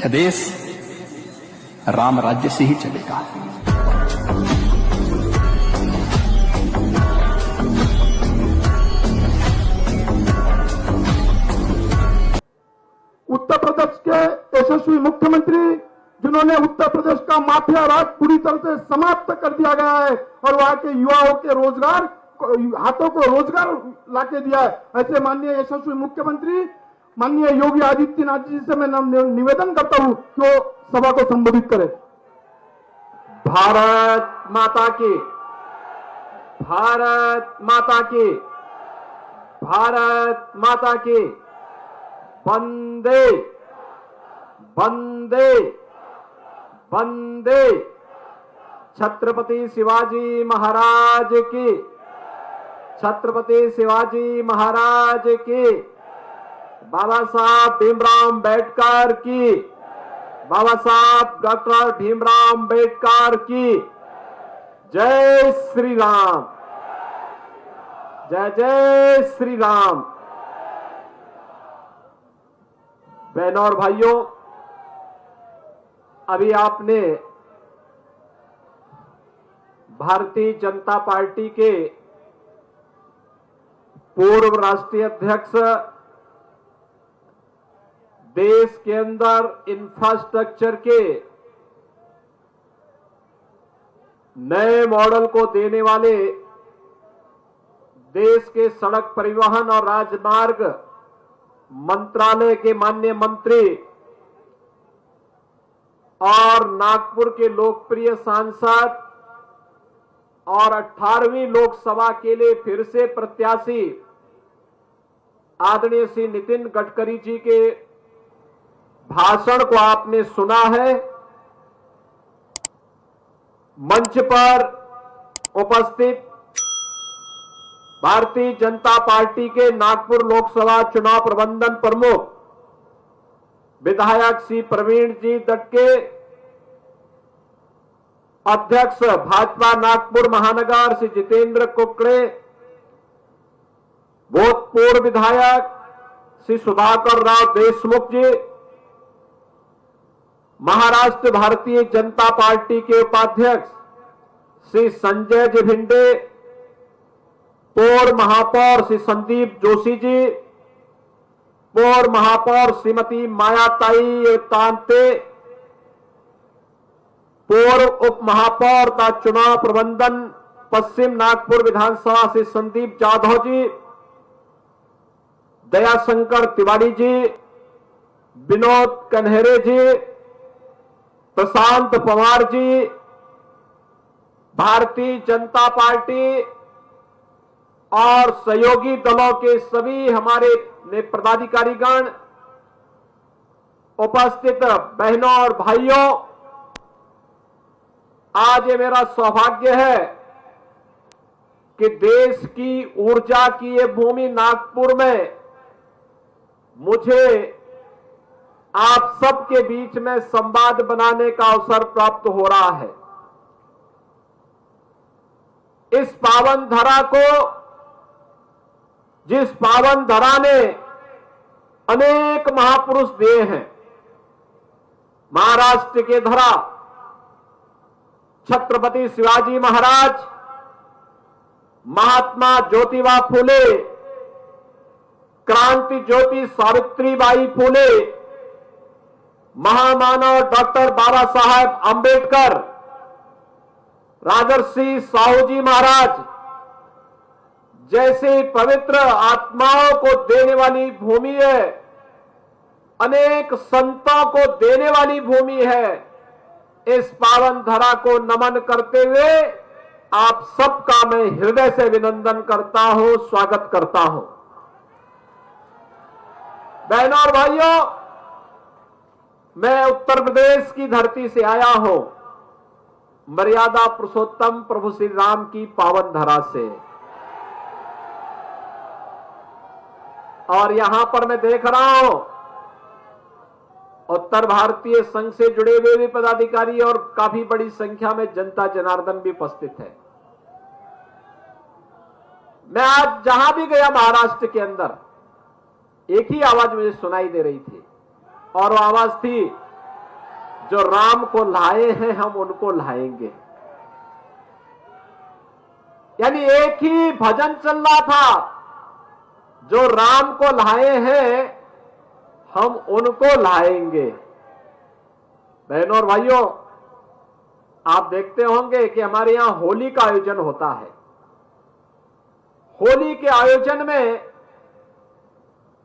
यह देश राम राज्य से ही चलेगा। उत्तर प्रदेश के यशस्वी मुख्यमंत्री जिन्होंने उत्तर प्रदेश का माफिया राज पूरी तरह से समाप्त कर दिया गया है और वहां के युवाओं के रोजगार हाथों को रोजगार लाके दिया है, ऐसे माननीय यशस्वी मुख्यमंत्री माननीय योगी आदित्यनाथ जी से मैं निवेदन करता हूं कि वो सभा को संबोधित करें। भारत माता की, भारत माता की, भारत माता की। वंदे वंदे वंदे। छत्रपति शिवाजी महाराज की, छत्रपति शिवाजी महाराज की। बाबा साहब भीमराव अंबेडकर की, बाबा साहब डॉक्टर भीमराव अंबेडकर की। जय श्री राम, जय जय श्री राम। बहनों और भाइयों, अभी आपने भारतीय जनता पार्टी के पूर्व राष्ट्रीय अध्यक्ष, देश के अंदर इंफ्रास्ट्रक्चर के नए मॉडल को देने वाले देश के सड़क परिवहन और राजमार्ग मंत्रालय के माननीय मंत्री और नागपुर के लोकप्रिय सांसद और 18वीं लोकसभा के लिए फिर से प्रत्याशी आदरणीय श्री नितिन गडकरी जी के भाषण को आपने सुना है। मंच पर उपस्थित भारतीय जनता पार्टी के नागपुर लोकसभा चुनाव प्रबंधन प्रमुख विधायक श्री प्रवीण जी दटके, अध्यक्ष भाजपा नागपुर महानगर श्री जितेंद्र कुकड़े, भूतपूर्व विधायक श्री सुधाकर राव देशमुख जी, महाराष्ट्र भारतीय जनता पार्टी के उपाध्यक्ष श्री संजय जी भिंडे, पूर्व महापौर श्री संदीप जोशी जी, पूर्व महापौर श्रीमती मायाताई तांते, पूर्व उप महापौर का चुनाव प्रबंधन पश्चिम नागपुर विधानसभा श्री संदीप जाधव जी, दयाशंकर तिवारी जी, विनोद कन्हेरे जी, प्रशांत पवार जी, भारतीय जनता पार्टी और सहयोगी दलों के सभी हमारे पदाधिकारीगण, उपस्थित बहनों और भाइयों, आज ये मेरा सौभाग्य है कि देश की ऊर्जा की ये भूमि नागपुर में मुझे आप सबके बीच में संवाद बनाने का अवसर प्राप्त हो रहा है। इस पावन धरा को, जिस पावन धरा ने अनेक महापुरुष दिए हैं, महाराष्ट्र के धरा छत्रपति शिवाजी महाराज, महात्मा ज्योतिबा फूले, क्रांति ज्योति सावित्रीबाई फूले, महामानव डॉक्टर बाबा साहब अंबेडकर, राजर्षि साहू जी महाराज जैसे पवित्र आत्माओं को देने वाली भूमि है, अनेक संतों को देने वाली भूमि है। इस पावन धरा को नमन करते हुए आप सबका मैं हृदय से अभिनंदन करता हूं, स्वागत करता हूं। बहनों और भाइयों, मैं उत्तर प्रदेश की धरती से आया हूं, मर्यादा पुरुषोत्तम प्रभु श्री राम की पावन धरा से, और यहां पर मैं देख रहा हूं उत्तर भारतीय संघ से जुड़े हुए भी पदाधिकारी और काफी बड़ी संख्या में जनता जनार्दन भी उपस्थित है। मैं आज जहां भी गया महाराष्ट्र के अंदर, एक ही आवाज मुझे सुनाई दे रही थी, और वो आवाज थी जो राम को लाए हैं हम उनको लाएंगे। यानी एक ही भजन चल रहा था, जो राम को लाए हैं हम उनको लाएंगे। बहनों और भाइयों, आप देखते होंगे कि हमारे यहां होली का आयोजन होता है। होली के आयोजन में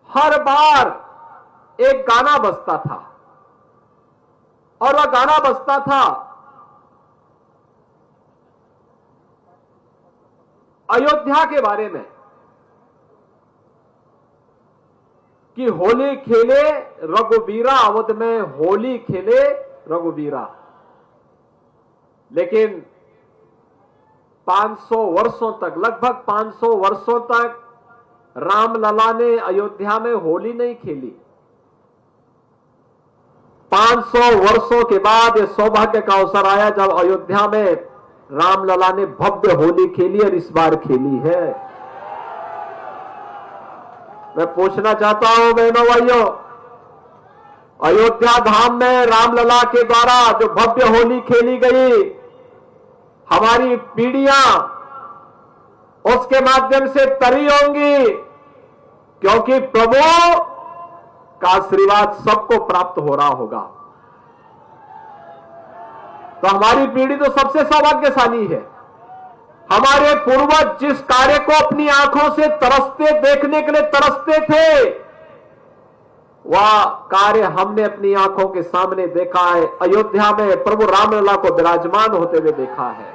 हर बार एक गाना बजता था, और वह गाना बजता था अयोध्या के बारे में कि होली खेले रघुबीरा, अवध में होली खेले रघुबीरा। लेकिन 500 वर्षों तक, लगभग 500 वर्षों तक रामलला ने अयोध्या में होली नहीं खेली। 500 वर्षों के बाद यह सौभाग्य का अवसर आया जब अयोध्या में रामलला ने भव्य होली खेली, और इस बार खेली है। मैं पूछना चाहता हूं बहनों भाइयों, अयोध्या धाम में रामलला के द्वारा जो भव्य होली खेली गई, हमारी पीढ़ियां उसके माध्यम से तरी होंगी, क्योंकि प्रभु का आशीर्वाद सबको प्राप्त हो रहा होगा। तो हमारी पीढ़ी तो सबसे सौभाग्यशाली है। हमारे पूर्वज जिस कार्य को अपनी आंखों से तरसते, देखने के लिए तरसते थे, वह कार्य हमने अपनी आंखों के सामने देखा है। अयोध्या में प्रभु रामलला को विराजमान होते हुए देखा है।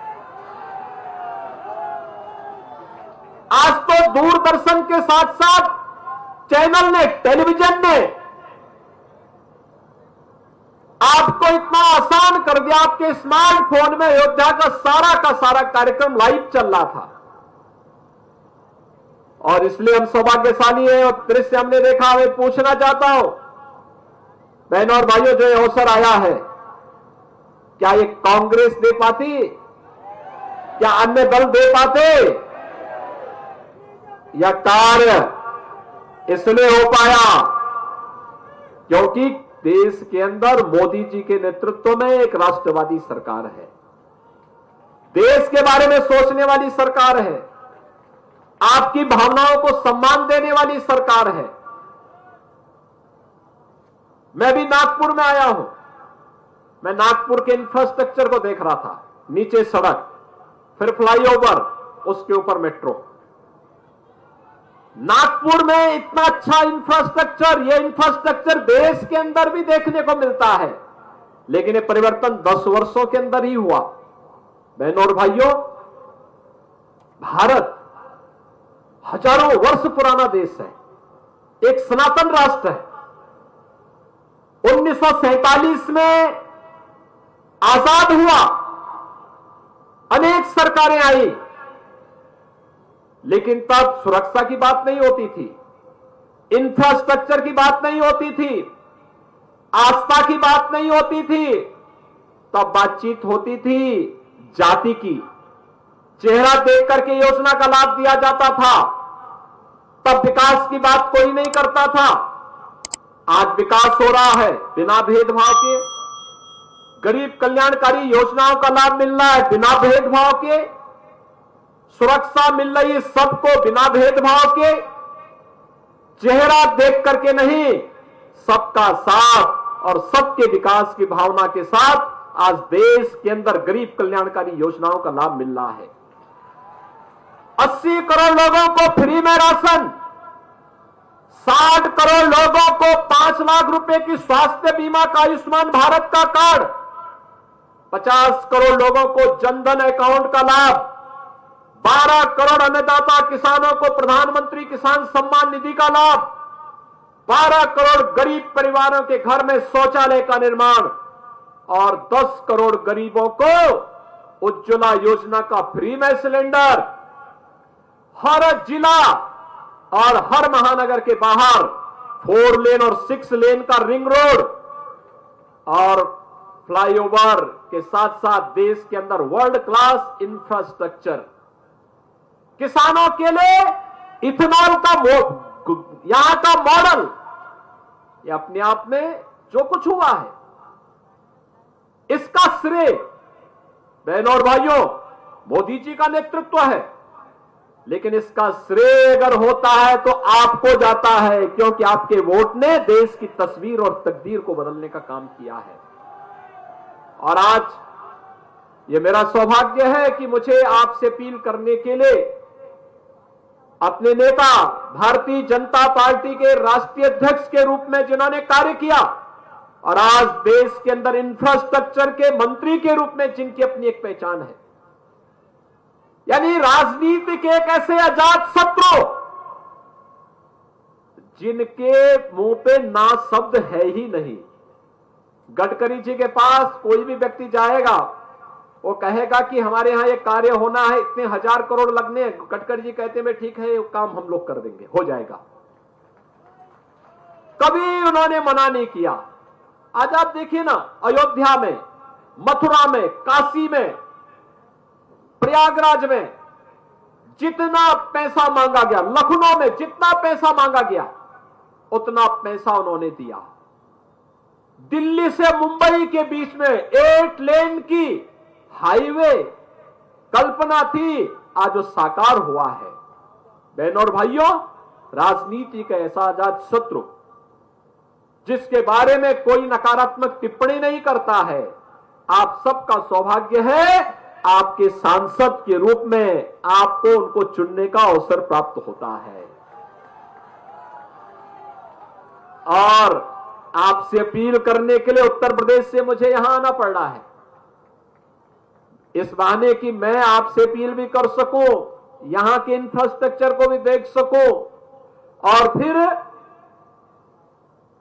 आज तो दूरदर्शन के साथ साथ चैनल ने, टेलीविजन ने आपको इतना आसान कर दिया। आपके स्मार्टफोन में अयोध्या का सारा कार्यक्रम लाइव चल रहा था, और इसलिए हम सौभाग्यशाली हैं। और दृश्य हमने देखा। मैं पूछना चाहता हूं बहनों और भाइयों, जो ये अवसर आया है, क्या ये कांग्रेस दे पाती, क्या अन्य दल दे पाते? यह कार्य इसलिए हो पाया क्योंकि देश के अंदर मोदी जी के नेतृत्व में एक राष्ट्रवादी सरकार है, देश के बारे में सोचने वाली सरकार है, आपकी भावनाओं को सम्मान देने वाली सरकार है। मैं भी नागपुर में आया हूं। मैं नागपुर के इंफ्रास्ट्रक्चर को देख रहा था। नीचे सड़क, फिर फ्लाईओवर, उसके ऊपर मेट्रो। नागपुर में इतना अच्छा इंफ्रास्ट्रक्चर, यह इंफ्रास्ट्रक्चर देश के अंदर भी देखने को मिलता है, लेकिन यह परिवर्तन 10 वर्षों के अंदर ही हुआ। बहनों और भाइयों, भारत हजारों वर्ष पुराना देश है, एक सनातन राष्ट्र है। 1947 में आजाद हुआ, अनेक सरकारें आई, लेकिन तब सुरक्षा की बात नहीं होती थी, इंफ्रास्ट्रक्चर की बात नहीं होती थी, आस्था की बात नहीं होती थी। तब बातचीत होती थी जाति की, चेहरा देख करके योजना का लाभ दिया जाता था। तब विकास की बात कोई नहीं करता था। आज विकास हो रहा है बिना भेदभाव के, गरीब कल्याणकारी योजनाओं का लाभ मिल रहा है बिना भेदभाव के, सुरक्षा मिल रही है सबको बिना भेदभाव के, चेहरा देख करके नहीं, सबका साथ और सबके विकास की भावना के साथ आज देश के अंदर गरीब कल्याणकारी योजनाओं का लाभ मिल रहा है। 80 करोड़ लोगों को फ्री में राशन, 60 करोड़ लोगों को 5 लाख रुपए की स्वास्थ्य बीमा का आयुष्मान भारत का कार्ड, 50 करोड़ लोगों को जनधन अकाउंट का लाभ, 12 करोड़ अन्नदाता किसानों को प्रधानमंत्री किसान सम्मान निधि का लाभ, 12 करोड़ गरीब परिवारों के घर में शौचालय का निर्माण और 10 करोड़ गरीबों को उज्ज्वला योजना का फ्री में सिलेंडर। हर जिला और हर महानगर के बाहर 4 लेन और 6 लेन का रिंग रोड और फ्लाईओवर के साथ साथ देश के अंदर वर्ल्ड क्लास इंफ्रास्ट्रक्चर। किसानों के लिए इथेनॉल का यहां का मॉडल, ये अपने आप में जो कुछ हुआ है, इसका श्रेय बहनों और भाइयों मोदी जी का नेतृत्व है, लेकिन इसका श्रेय अगर होता है तो आपको जाता है, क्योंकि आपके वोट ने देश की तस्वीर और तकदीर को बदलने का काम किया है। और आज ये मेरा सौभाग्य है कि मुझे आपसे अपील करने के लिए अपने नेता भारतीय जनता पार्टी के राष्ट्रीय अध्यक्ष के रूप में जिन्होंने कार्य किया और आज देश के अंदर इंफ्रास्ट्रक्चर के मंत्री के रूप में जिनकी अपनी एक पहचान है, यानी राजनीति के एक ऐसे अजात शत्रु जिनके मुंह पे ना शब्द है ही नहीं। गडकरी जी के पास कोई भी व्यक्ति जाएगा, वो कहेगा कि हमारे यहां ये कार्य होना है, इतने 1000 करोड़ लगने हैं। गडकरी जी कहते हैं ठीक है, ये काम हम लोग कर देंगे, हो जाएगा। कभी उन्होंने मना नहीं किया। आज आप देखिए ना, अयोध्या में, मथुरा में, काशी में, प्रयागराज में जितना पैसा मांगा गया, लखनऊ में जितना पैसा मांगा गया उतना पैसा उन्होंने दिया। दिल्ली से मुंबई के बीच में 8 लेन की हाईवे कल्पना थी, आज वो साकार हुआ है। बहनों और भाइयों, राजनीति का ऐसा आजाद शत्रु जिसके बारे में कोई नकारात्मक टिप्पणी नहीं करता है, आप सबका सौभाग्य है आपके सांसद के रूप में आपको उनको चुनने का अवसर प्राप्त होता है। और आपसे अपील करने के लिए उत्तर प्रदेश से मुझे यहां आना पड़ रहा है, इस बहाने कि मैं आपसे अपील भी कर सकूं, यहां के इंफ्रास्ट्रक्चर को भी देख सकूं और फिर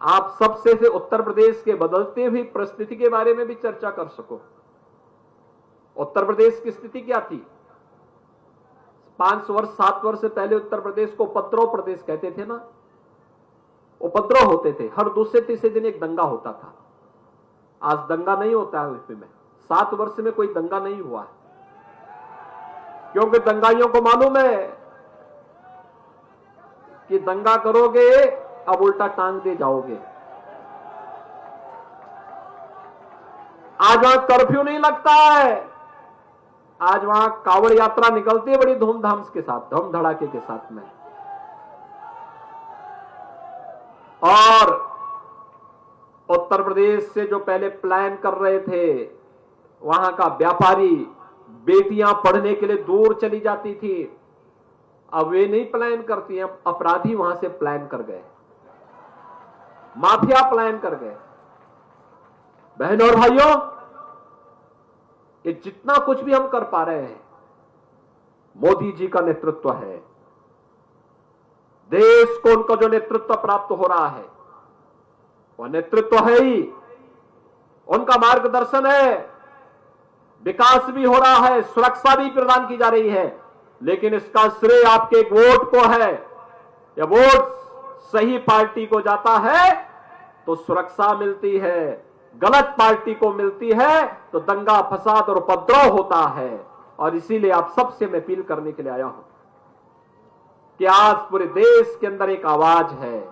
आप सबसे से उत्तर प्रदेश के बदलते हुई परिस्थिति के बारे में भी चर्चा कर सकूं। उत्तर प्रदेश की स्थिति क्या थी? 5 वर्ष 7 वर्ष से पहले उत्तर प्रदेश को उपद्रव प्रदेश कहते थे ना, उपद्रव होते थे, हर दूसरे तीसरे दिन एक दंगा होता था। आज दंगा नहीं होता है यूपी में, 7 वर्ष में कोई दंगा नहीं हुआ है, क्योंकि दंगाइयों को मालूम है कि दंगा करोगे अब उल्टा टांग दे जाओगे। आज वहां कर्फ्यू नहीं लगता है, आज वहां कावड़ यात्रा निकलती है बड़ी धूमधाम के साथ, धम धड़ाके के साथ में। और उत्तर प्रदेश से जो पहले प्लान कर रहे थे, वहां का व्यापारी, बेटियां पढ़ने के लिए दूर चली जाती थी, अब वे नहीं प्लान करती हैं, अपराधी वहां से प्लान कर गए, माफिया प्लान कर गए। बहनों और भाइयों, ये जितना कुछ भी हम कर पा रहे हैं मोदी जी का नेतृत्व है। देश को उनका जो नेतृत्व प्राप्त हो रहा है वह नेतृत्व है ही, उनका मार्गदर्शन है, विकास भी हो रहा है, सुरक्षा भी प्रदान की जा रही है, लेकिन इसका श्रेय आपके वोट को है। यह वोट सही पार्टी को जाता है तो सुरक्षा मिलती है, गलत पार्टी को मिलती है तो दंगा फसाद और उपद्रव होता है। और इसीलिए आप सबसे मैं अपील करने के लिए आया हूं कि आज पूरे देश के अंदर एक आवाज है,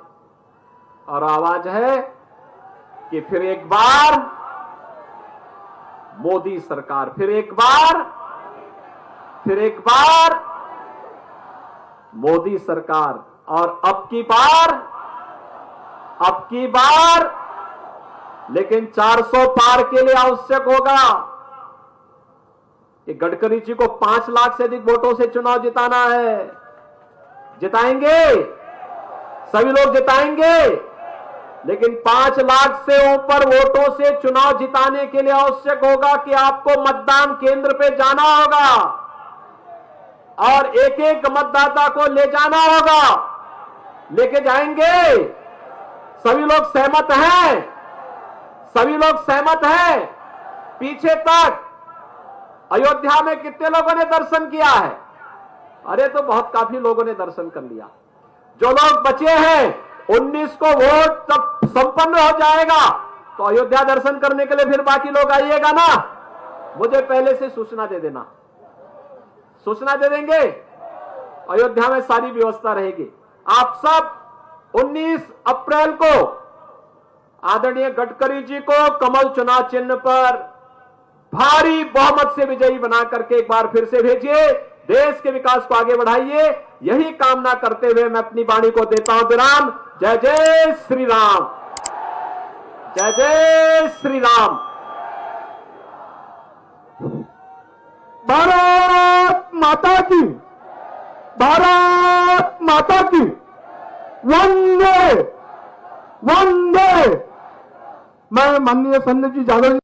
और आवाज है कि फिर एक बार मोदी सरकार, फिर एक बार मोदी सरकार। और अब की बार लेकिन 400 पार के लिए आवश्यक होगा कि गडकरी जी को 5 लाख से अधिक वोटों से चुनाव जिताना है। जिताएंगे, सभी लोग जिताएंगे, लेकिन 5 लाख से ऊपर वोटों से चुनाव जिताने के लिए आवश्यक होगा कि आपको मतदान केंद्र पे जाना होगा और एक एक मतदाता को ले जाना होगा। लेके जाएंगे? सभी लोग सहमत हैं? सभी लोग सहमत हैं? पीछे तक अयोध्या में कितने लोगों ने दर्शन किया है? अरे तो बहुत काफी लोगों ने दर्शन कर लिया। जो लोग बचे हैं 19 को वोट जब संपन्न हो जाएगा तो अयोध्या दर्शन करने के लिए फिर बाकी लोग आइएगा ना, मुझे पहले से सूचना दे देना, सूचना दे देंगे, अयोध्या में सारी व्यवस्था रहेगी। आप सब 19 अप्रैल को आदरणीय गडकरी जी को कमल चुनाव चिन्ह पर भारी बहुमत से विजयी बना करके एक बार फिर से भेजिए। देश के विकास को आगे बढ़ाइए। यही कामना करते हुए मैं अपनी वाणी को देता हूं विराम। जय जय श्री राम, जय जय श्री राम। भारत माता की, भारत माता की, वंदे वंदे। मैं माननीय संजय जी यादव जी